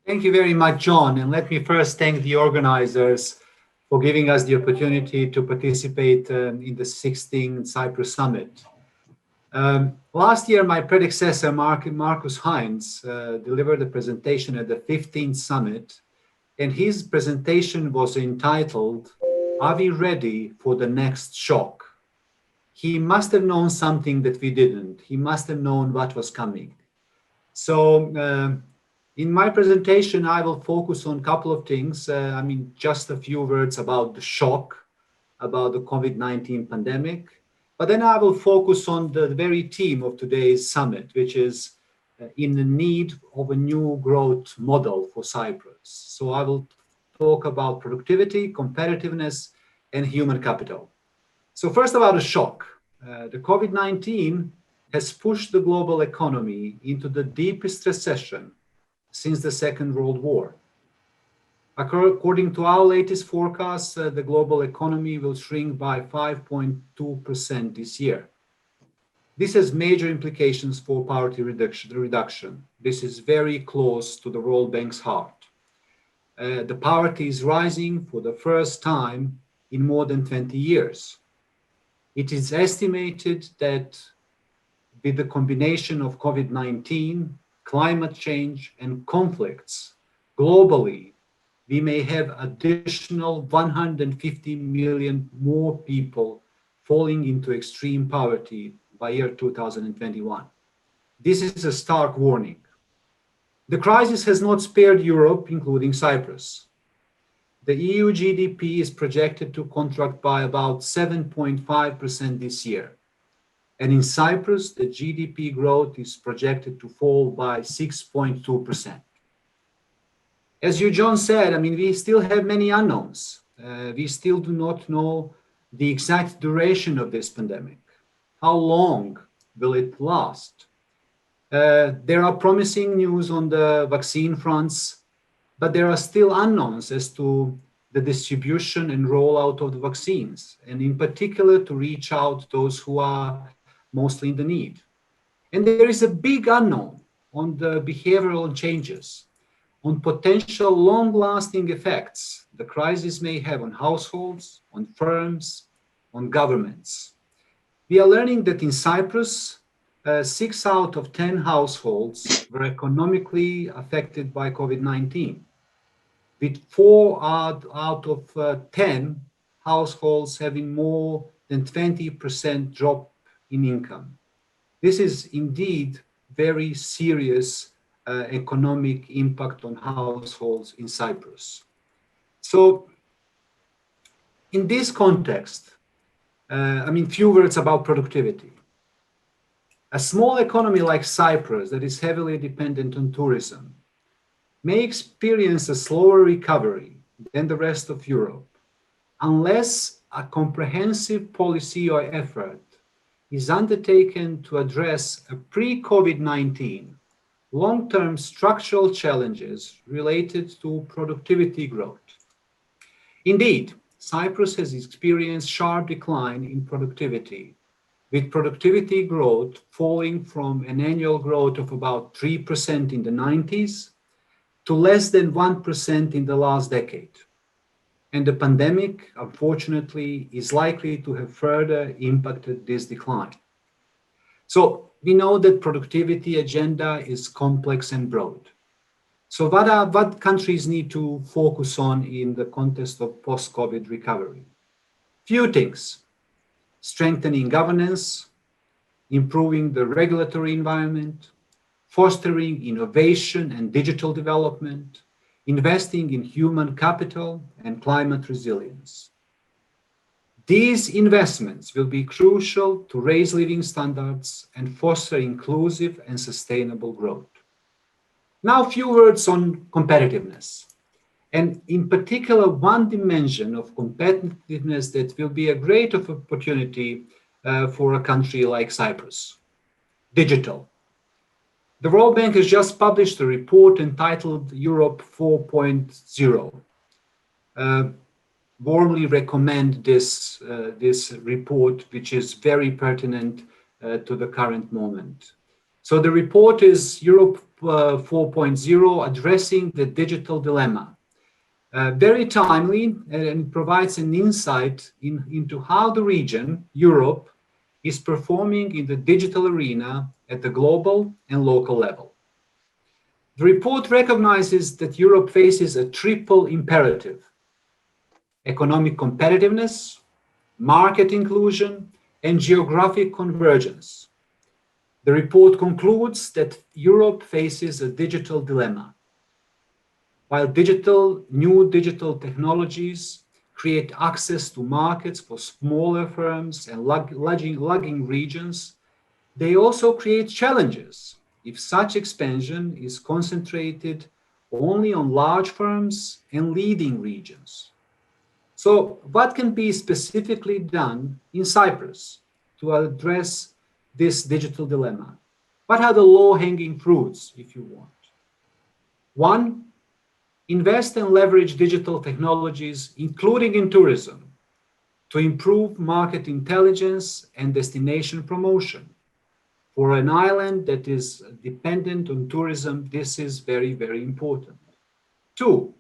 Thank you very much, John. And let me first thank the organizers for giving us the opportunity to participate in the 16th Cyprus Summit. Last year, my predecessor, Marcus Heinz, delivered a presentation at the 15th Summit, and his presentation was entitled, "Are we ready for the next shock?" He must have known something that we didn't. He must have known what was coming. So in my presentation, I will focus on a couple of things. Just a few words about the shock, about the COVID-19 pandemic. But then I will focus on the very theme of today's summit, which is in the need of a new growth model for Cyprus. So I will talk about productivity, competitiveness, and human capital. So first about the shock. The COVID-19 has pushed the global economy into the deepest recession since the Second World War. According to our latest forecasts, the global economy will shrink by 5.2% this year. This has major implications for poverty reduction. This is very close to the World Bank's heart. The poverty is rising for the first time in more than 20 years. It is estimated that with the combination of COVID-19, climate change, and conflicts globally, we may have additional 150 million more people falling into extreme poverty by year 2021. This is a stark warning. The crisis has not spared Europe, including Cyprus. The EU GDP is projected to contract by about 7.5% this year. And in Cyprus, the GDP growth is projected to fall by 6.2%. As you, John, said, we still have many unknowns. We still do not know the exact duration of this pandemic. How long will it last? There are promising news on the vaccine fronts, but there are still unknowns as to the distribution and rollout of the vaccines, and in particular to reach out to those who are mostly in the need. And there is a big unknown on the behavioral changes, on potential long-lasting effects the crisis may have on households, on firms, on governments. We are learning that in Cyprus, 6 out of 10 households were economically affected by COVID-19, with 4 out of 10 households having more than 20% drop in income. This is indeed very serious economic impact on households in Cyprus. So in this context, few words about productivity. A small economy like Cyprus that is heavily dependent on tourism may experience a slower recovery than the rest of Europe unless a comprehensive policy or effort is undertaken to address a pre-COVID-19 long-term structural challenges related to productivity growth. Indeed, Cyprus has experienced sharp decline in productivity, with productivity growth falling from an annual growth of about 3% in the 90s to less than 1% in the last decade. And the pandemic, unfortunately, is likely to have further impacted this decline. So we know that productivity agenda is complex and broad. So what countries need to focus on in the context of post-COVID recovery? Few things: strengthening governance, improving the regulatory environment, fostering innovation and digital development, investing in human capital and climate resilience. These investments will be crucial to raise living standards and foster inclusive and sustainable growth. Now, a few words on competitiveness, and in particular, one dimension of competitiveness that will be a great opportunity for a country like Cyprus: digital. The World Bank has just published a report entitled Europe 4.0. Warmly recommend this report, which is very pertinent to the current moment. So the report is Europe 4.0, addressing the digital dilemma. Very timely, and provides an insight into how the region, Europe, is performing in the digital arena at the global and local level. The report recognizes that Europe faces a triple imperative: economic competitiveness, market inclusion, and geographic convergence. The report concludes that Europe faces a digital dilemma. While new digital technologies create access to markets for smaller firms and lagging regions, they also create challenges if such expansion is concentrated only on large firms and leading regions. So, what can be specifically done in Cyprus to address this digital dilemma? What are the low-hanging fruits, if you want? One, invest and leverage digital technologies, including in tourism, to improve market intelligence and destination promotion. For an island that is dependent on tourism, this is very, very important. Two,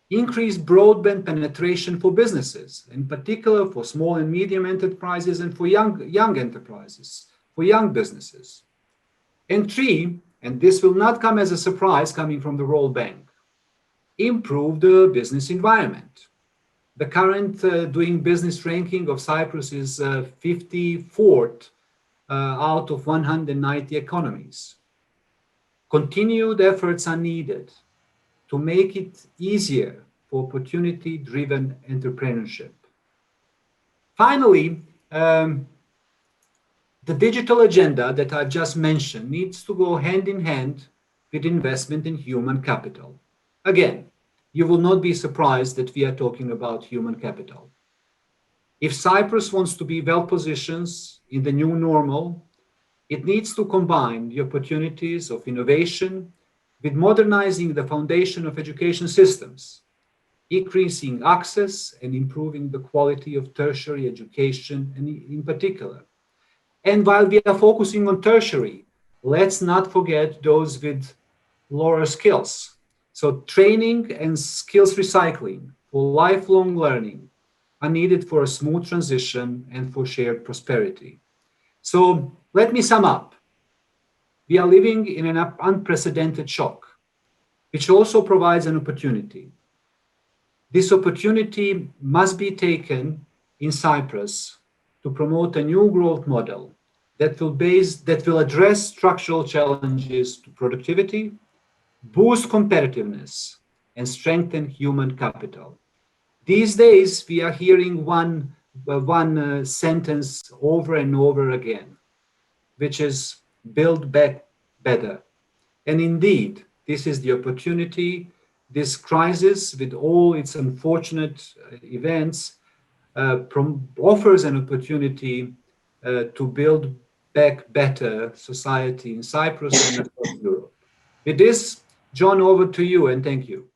increase broadband penetration for businesses, in particular for small and medium enterprises and for young enterprises, for young businesses. And three, and this will not come as a surprise coming from the World Bank, improve the business environment. The current doing business ranking of Cyprus is 54th out of 190 economies. Continued efforts are needed to make it easier for opportunity-driven entrepreneurship. Finally, the digital agenda that I've just mentioned needs to go hand in hand with investment in human capital. Again, you will not be surprised that we are talking about human capital. If Cyprus wants to be well positioned in the new normal, it needs to combine the opportunities of innovation with modernizing the foundation of education systems, increasing access and improving the quality of tertiary education in particular. And while we are focusing on tertiary, let's not forget those with lower skills. So training and skills recycling for lifelong learning are needed for a smooth transition and for shared prosperity. So let me sum up. We are living in an unprecedented shock, which also provides an opportunity. This opportunity must be taken in Cyprus to promote a new growth model that will address structural challenges to productivity, boost competitiveness, and strengthen human capital. These days, we are hearing one sentence over and over again, which is build back better. And indeed, this is the opportunity. This crisis, with all its unfortunate events, offers an opportunity to build back better society in Cyprus and across Europe. With this, John, over to you, and thank you.